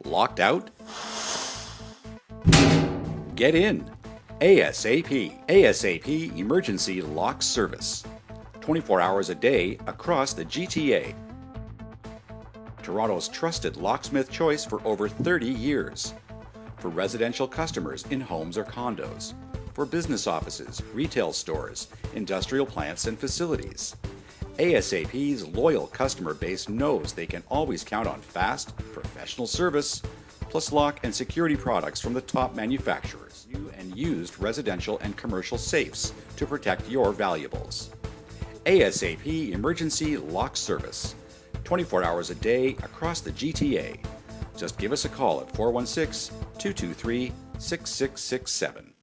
Locked out? Get in. ASAP. ASAP Emergency Lock Service. 24 hours a day across the GTA. Toronto's trusted locksmith choice for over 30 years. For residential customers in homes or condos. For business offices, retail stores, industrial plants and facilities. ASAP's loyal customer base knows they can always count on fast, professional service, plus lock and security products from the top manufacturers. New and used residential and commercial safes to protect your valuables. ASAP Emergency Lock Service. 24 hours a day across the GTA. Just give us a call at 416-223-6667.